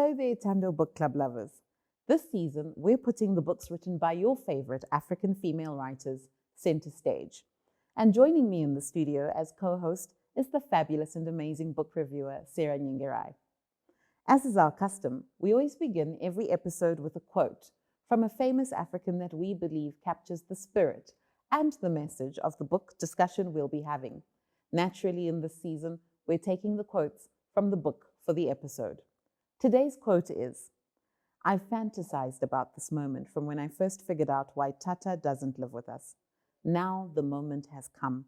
Hello there, Tando Book Club lovers. This season, we're putting the books written by your favorite African female writers center stage. And joining me in the studio as co-host is the fabulous and amazing book reviewer, Sarah Nyingerai. As is our custom, we always begin every episode with a quote from a famous African that we believe captures the spirit and the message of the book discussion we'll be having. Naturally, in this season, we're taking the quotes from the book for the episode. Today's quote is, "I've fantasized about this moment from when I first figured out why Tata doesn't live with us. Now the moment has come.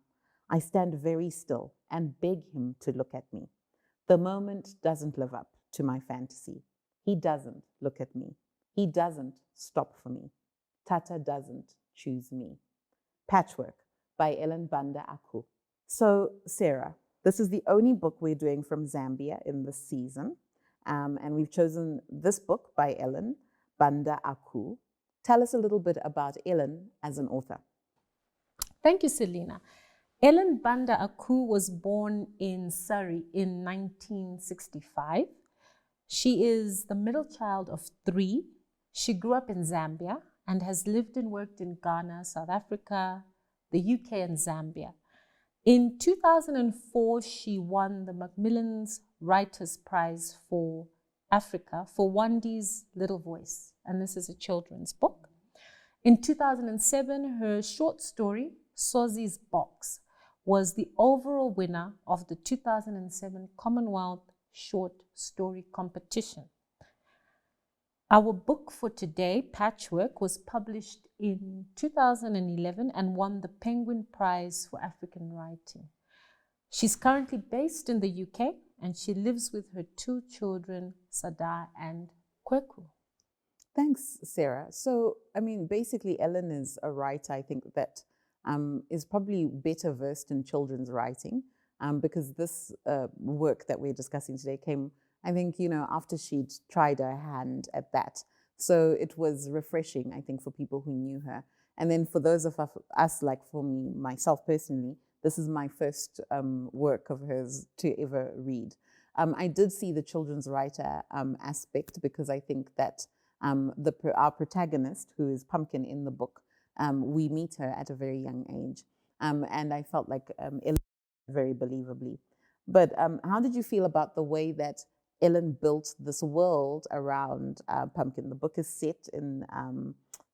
I stand very still and beg him to look at me. The moment doesn't live up to my fantasy. He doesn't look at me. He doesn't stop for me. Tata doesn't choose me." Patchwork by Ellen Banda-Aaku. So, Sarah, this is the only book we're doing from Zambia in this season. And we've chosen this book by Ellen Banda-Aaku. Tell us a little bit about Ellen as an author. Thank you, Selina. Ellen Banda-Aaku was born in Surrey in 1965. She is the middle child of 3. She grew up in Zambia and has lived and worked in Ghana, South Africa, the UK, and Zambia. In 2004, she won the Macmillan's Writers' Prize for Africa for Wandi's Little Voice, and this is a children's book. In 2007, her short story, Sozi's Box, was the overall winner of the 2007 Commonwealth Short Story Competition. Our book for today, Patchwork, was published in 2011 and won the Penguin Prize for African Writing. She's currently based in the UK and she lives with her 2 children, Sada and Kweku. Thanks, Sarah. So, basically, Ellen is a writer, I think, that is probably better versed in children's writing because this work that we're discussing today came, I think, after she'd tried her hand at that. So it was refreshing, I think, for people who knew her. And then for those of us, like for me, myself personally, this is my first work of hers to ever read. I did see the children's writer aspect because I think that our protagonist, who is Pumpkin in the book, we meet her at a very young age. And I felt like Ellen very believably. But how did you feel about the way that Ellen built this world around Pumpkin? The book is set in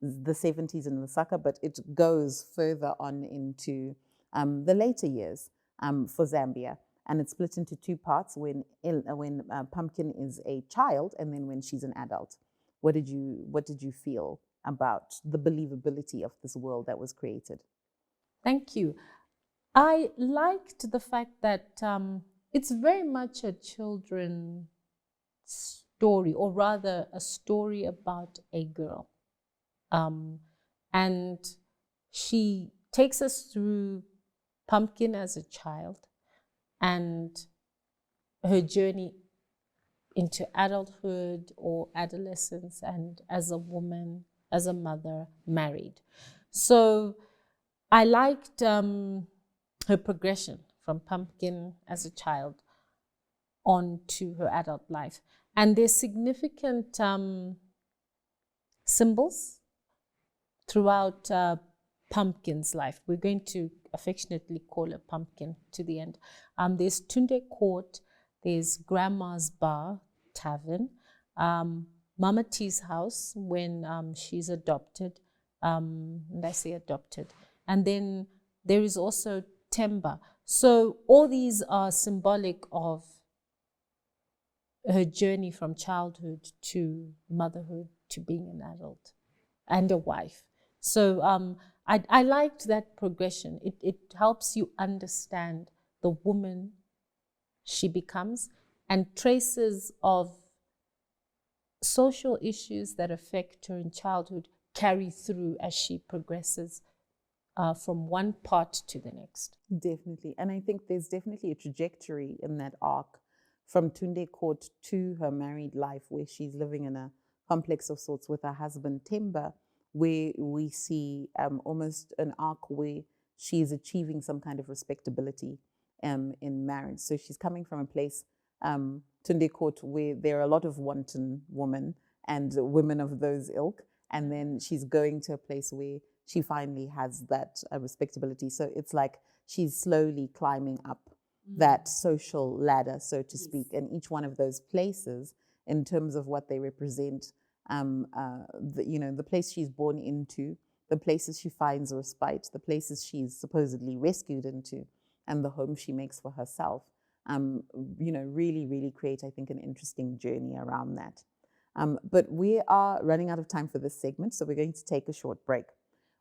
the 70s in Lusaka, but it goes further on into the later years for Zambia. And it's split into 2 parts, when Pumpkin is a child and then when she's an adult. What did you feel about the believability of this world that was created? Thank you. I liked the fact that it's very much a children's story, or rather a story about a girl. And she takes us through Pumpkin as a child and her journey into adulthood or adolescence, and as a woman, as a mother, married. So I liked her progression from Pumpkin as a child on to her adult life. And there's significant symbols throughout Pumpkin's life. We're going to affectionately call her Pumpkin to the end. There's Tunde Court, there's Grandma's Bar, Tavern, Mama T's house when she's adopted, and I say adopted. And then there is also Temba. So all these are symbolic of her journey from childhood to motherhood to being an adult and a wife. So I liked that progression. It helps you understand the woman she becomes, and traces of social issues that affect her in childhood carry through as she progresses from one part to the next. Definitely. And I think there's definitely a trajectory in that arc from Tunde Court to her married life, where she's living in a complex of sorts with her husband Temba, where we see almost an arc where she is achieving some kind of respectability in marriage. So she's coming from a place Tunde Court, where there are a lot of wanton women and women of those ilk. And then she's going to a place where she finally has that respectability. So it's like she's slowly climbing up that social ladder, so to speak. And each one of those places, in terms of what they represent, the place she's born into, the places she finds respite, the places she's supposedly rescued into, and the home she makes for herself, really, really create, I think, an interesting journey around that. But we are running out of time for this segment, so we're going to take a short break.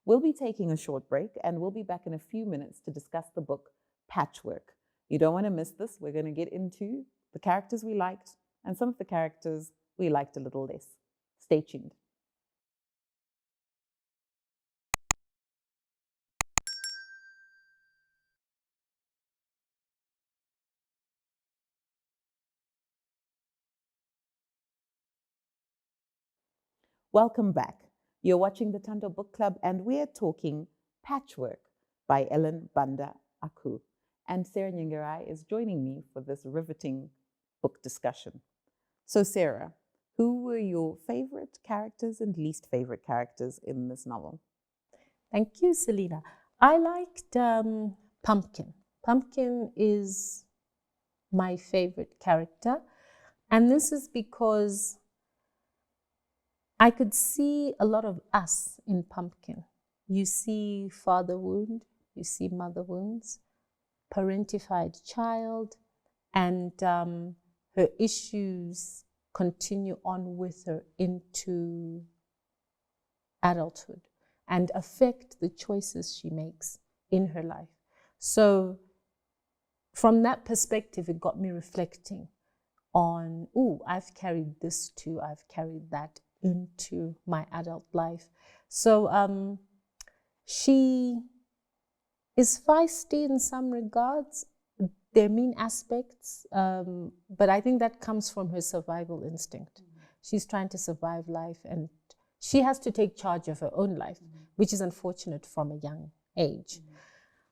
We'll be taking a short break, and we'll be back in a few minutes to discuss the book Patchwork. You don't want to miss this. We're going to get into the characters we liked and some of the characters we liked a little less. Stay tuned. Welcome back. You're watching the Tando Book Club, and we're talking Patchwork by Ellen Banda-Aaku. And Sarah Nyingarai is joining me for this riveting book discussion. So Sarah, who were your favorite characters and least favorite characters in this novel? Thank you, Selina. I liked Pumpkin. Pumpkin is my favorite character. And this is because I could see a lot of us in Pumpkin. You see father wound, you see mother wounds, parentified child, and her issues continue on with her into adulthood and affect the choices she makes in her life. So from that perspective, it got me reflecting on, I've carried this too, I've carried that into my adult life. So she is feisty in some regards. There are mean aspects, but I think that comes from her survival instinct. She's trying to survive life, and she has to take charge of her own life, which is unfortunate from a young age.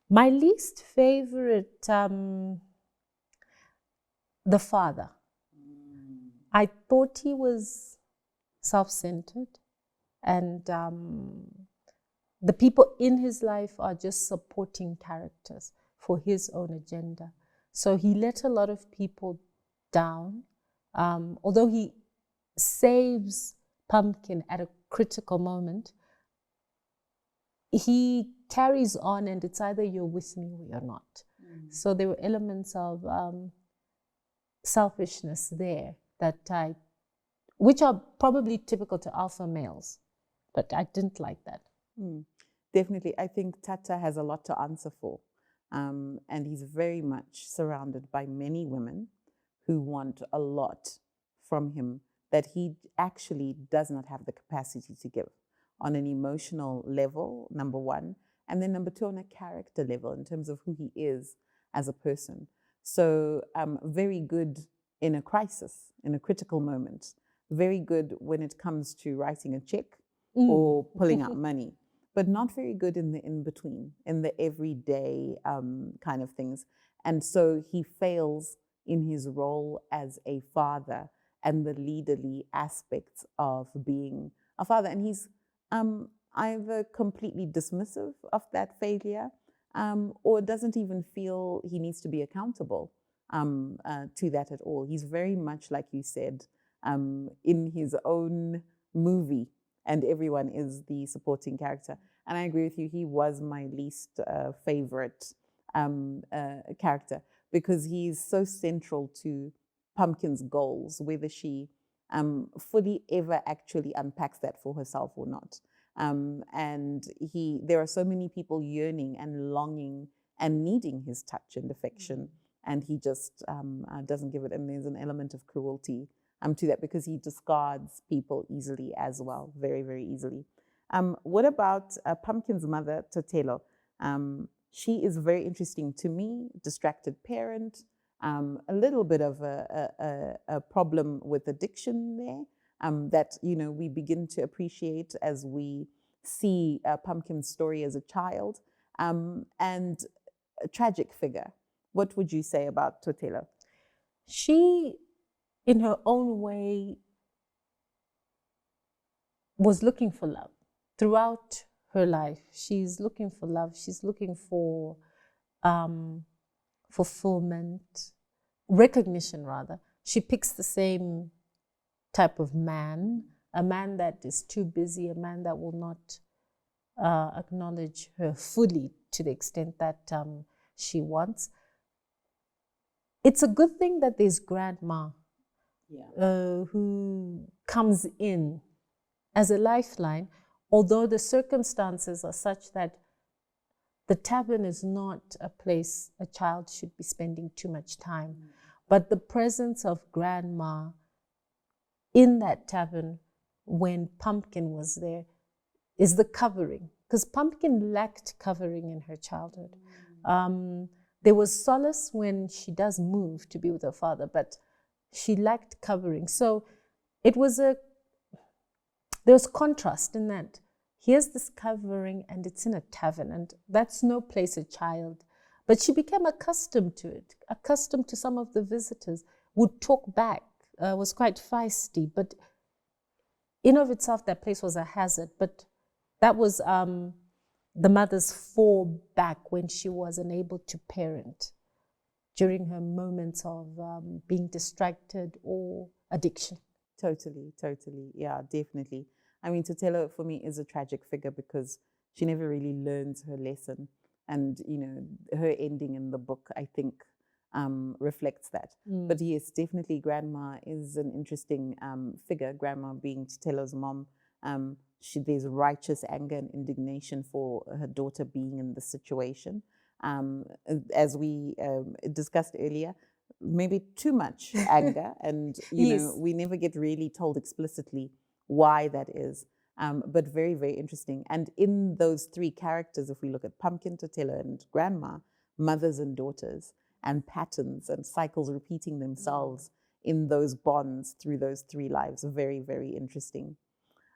My least favorite, the father. I thought he was self-centered, and the people in his life are just supporting characters for his own agenda. So he let a lot of people down, although he saves Pumpkin at a critical moment. He carries on, and it's either you're with me or you're not. So there were elements of selfishness there that which are probably typical to alpha males, but I didn't like that. Definitely. I think Tata has a lot to answer for, and he's very much surrounded by many women who want a lot from him that he actually does not have the capacity to give on an emotional level, number one, and then number two, on a character level in terms of who he is as a person. So very good in a crisis, in a critical moment, very good when it comes to writing a check or pulling out money, but not very good in the in-between, in the everyday kind of things. And so he fails in his role as a father and the leaderly aspects of being a father. And he's either completely dismissive of that failure or doesn't even feel he needs to be accountable to that at all. He's very much, like you said, in his own movie, and everyone is the supporting character. And I agree with you, he was my least favorite character because he's so central to Pumpkin's goals, whether she fully ever actually unpacks that for herself or not. And there are so many people yearning and longing and needing his touch and affection, and he just doesn't give it. And there's an element of cruelty to that because he discards people easily as well, very, very easily. What about Pumpkin's mother, Totelo? She is very interesting to me, distracted parent, a little bit of a problem with addiction there that, we begin to appreciate as we see Pumpkin's story as a child, and a tragic figure. What would you say about Totelo? she, in her own way, was looking for love throughout her life. She's looking for love. She's looking for fulfillment, recognition rather. She picks the same type of man, a man that is too busy, a man that will not acknowledge her fully to the extent that she wants. It's a good thing that there's grandma who comes in as a lifeline, although the circumstances are such that the tavern is not a place a child should be spending too much time. But the presence of grandma in that tavern when Pumpkin was there is the covering, because Pumpkin lacked covering in her childhood. There was solace when she does move to be with her father, but she lacked covering. So it was there was contrast in that. Here's this covering and it's in a tavern, and that's no place a child. But she became accustomed to it, accustomed to some of the visitors, would talk back, was quite feisty, but in of itself, that place was a hazard. But that was the mother's fall back when she was unable to parent during her moments of being distracted or addiction. Totally. Yeah, definitely. I mean, Totelo for me is a tragic figure because she never really learns her lesson. And, you know, her ending in the book, I think, reflects that. But yes, definitely Grandma is an interesting figure, Grandma being Totelo's mom. There's righteous anger and indignation for her daughter being in the situation. As we discussed earlier, maybe too much anger, and you know, we never get really told explicitly why that is, but very, very interesting. And in those three characters, if we look at Pumpkin, Totelo, and Grandma, mothers and daughters, and patterns and cycles repeating themselves in those bonds through those three lives, very, very interesting.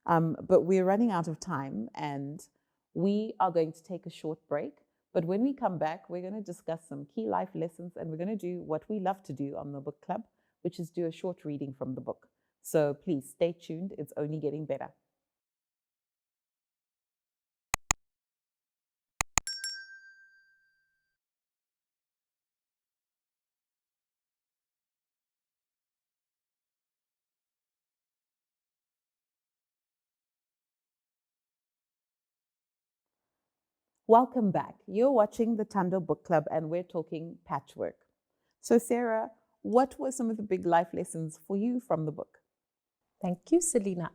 But we're running out of time, and we are going to take a short break. But when we come back, we're going to discuss some key life lessons, and we're going to do what we love to do on the book club, which is do a short reading from the book. So please stay tuned. It's only getting better. Welcome back. You're watching the Tando Book Club, and we're talking Patchwork. So Sarah, what were some of the big life lessons for you from the book? Thank you, Selina.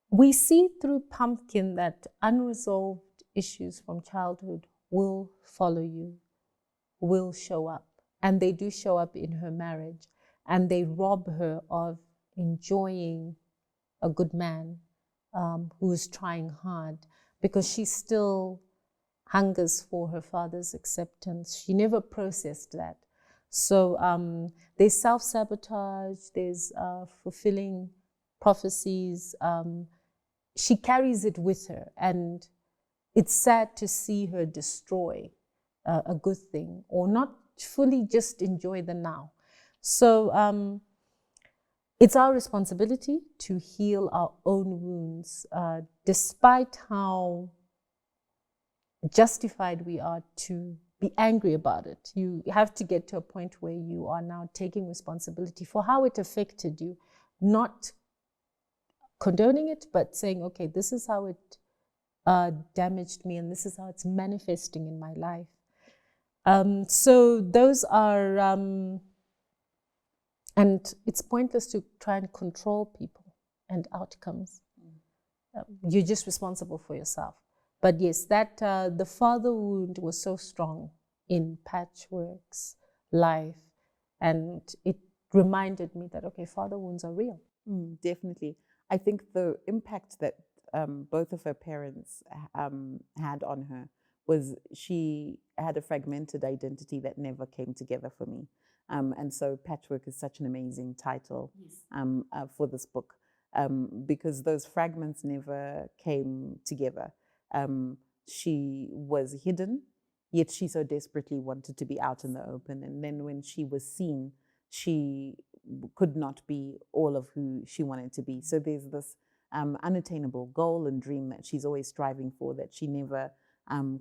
We see through Pumpkin that unresolved issues from childhood will follow you, will show up. And they do show up in her marriage. And they rob her of enjoying a good man who is trying hard, because she still hungers for her father's acceptance. She never processed that. So there's self-sabotage, there's fulfilling prophecies. She carries it with her, and it's sad to see her destroy a good thing or not fully just enjoy the now. So it's our responsibility to heal our own wounds, despite how justified we are to be angry about it. You have to get to a point where you are now taking responsibility for how it affected you, not condoning it, but saying, okay, this is how it damaged me, and this is how it's manifesting in my life. So those are, and it's pointless to try and control people and outcomes. You're just responsible for yourself. But yes, that the father wound was so strong in Patchwork's life, and it reminded me that, okay, father wounds are real. Definitely. I think the impact that both of her parents had on her was she had a fragmented identity that never came together for me. And so Patchwork is such an amazing title for this book, because those fragments never came together. She was hidden, yet she so desperately wanted to be out in the open. And then when she was seen, she could not be all of who she wanted to be. So there's this unattainable goal and dream that she's always striving for that she never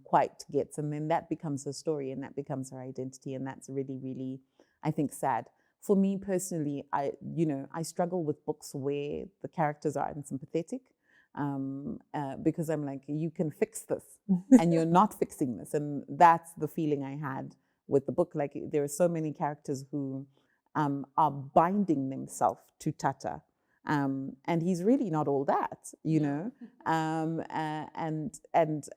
quite gets. And then that becomes her story and that becomes her identity. And that's really, really, I think, sad. For me personally, I struggle with books where the characters are unsympathetic because I'm like, you can fix this and you're not fixing this. And that's the feeling I had with the book. Like, there are so many characters who are binding themselves to Tata. And he's really not all that, you know. And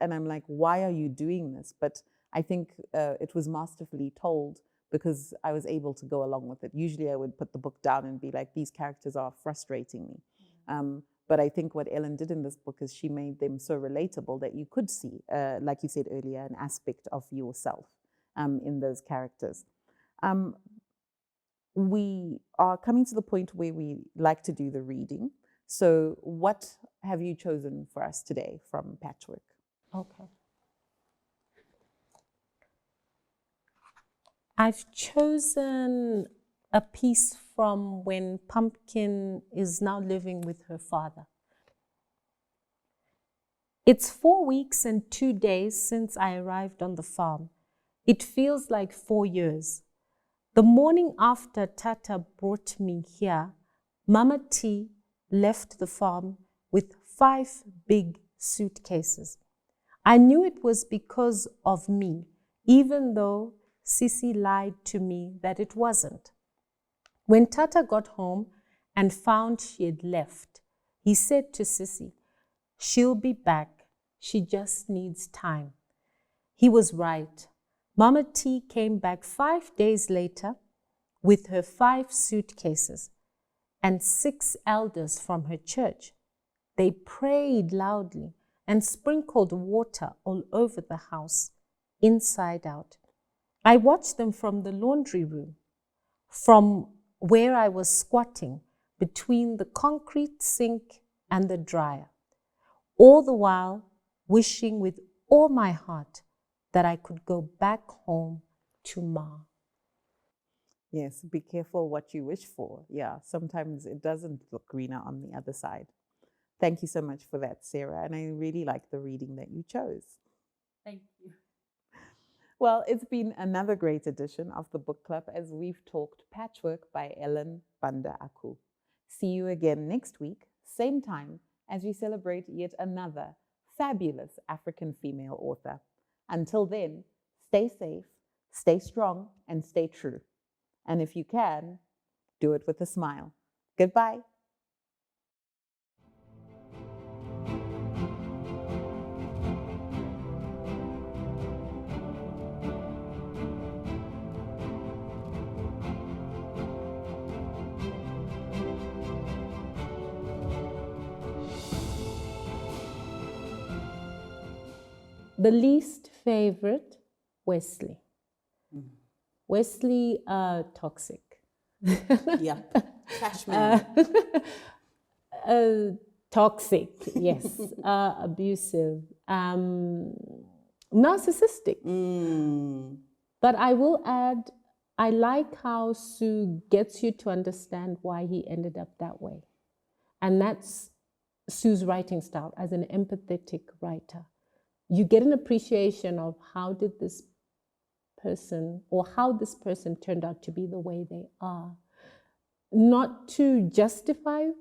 I'm like, why are you doing this? But I think it was masterfully told because I was able to go along with it. Usually I would put the book down and be like, these characters are frustrating me. But I think what Ellen did in this book is she made them so relatable that you could see, like you said earlier, an aspect of yourself in those characters. We are coming to the point where we like to do the reading. So what have you chosen for us today from Patchwork? Okay. I've chosen a piece from when Pumpkin is now living with her father. It's 4 weeks and 2 days since I arrived on the farm. It feels like 4 years. The morning after Tata brought me here, Mama T left the farm with 5 big suitcases. I knew it was because of me, even though Sissy lied to me that it wasn't. When Tata got home and found she had left, he said to Sissy, "She'll be back. She just needs time." He was right. Mama T came back 5 days later with her 5 suitcases and 6 elders from her church. They prayed loudly and sprinkled water all over the house, inside out. I watched them from the laundry room, from where I was squatting between the concrete sink and the dryer, all the while wishing with all my heart that I could go back home to Ma. Yes, be careful what you wish for. Yeah, sometimes it doesn't look greener on the other side. Thank you so much for that, Sarah. And I really like the reading that you chose. Thank you. Well, it's been another great edition of the Book Club as we've talked Patchwork by Ellen Banda-Aaku. See you again next week, same time, as we celebrate yet another fabulous African female author. Until then, stay safe, stay strong, and stay true. And if you can, do it with a smile. Goodbye. The least favorite, Wesley. Wesley, toxic. Yeah, Cashman. Toxic, yes. Abusive. Narcissistic. But I will add, I like how Sue gets you to understand why he ended up that way. And that's Sue's writing style as an empathetic writer. You get an appreciation of how did this person or how this person turned out to be the way they are. Not to justify,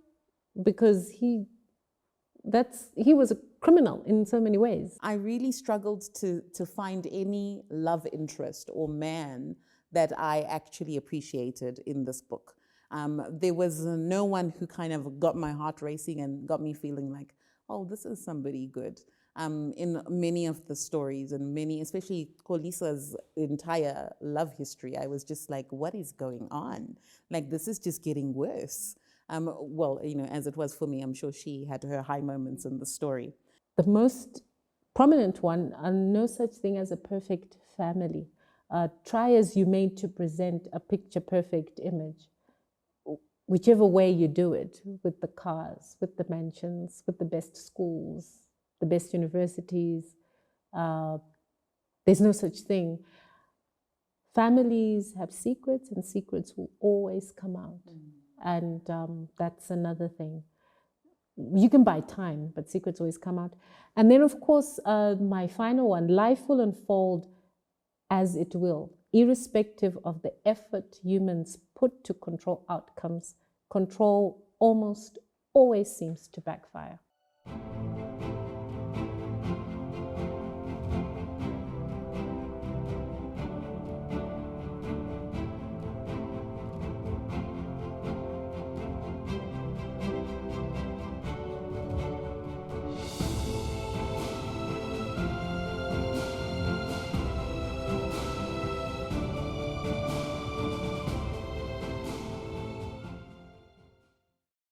because he was a criminal in so many ways. I really struggled to find any love interest or man that I actually appreciated in this book. There was no one who kind of got my heart racing and got me feeling like, oh, this is somebody good. In many of the stories and many, especially Kolisa's entire love history, I was just like, what is going on? Like, this is just getting worse. Well, you know, as it was for me, I'm sure she had her high moments in the story. The most prominent one, no such thing as a perfect family. Try as you may to present a picture-perfect image. Whichever way you do it, with the cars, with the mansions, with the best schools, the best universities, There's no such thing. Families have secrets, and secrets will always come out. And that's another thing. You can buy time, but secrets always come out. And then, of course, my final one, life will unfold as it will, irrespective of the effort humans put to control outcomes. Control almost always seems to backfire.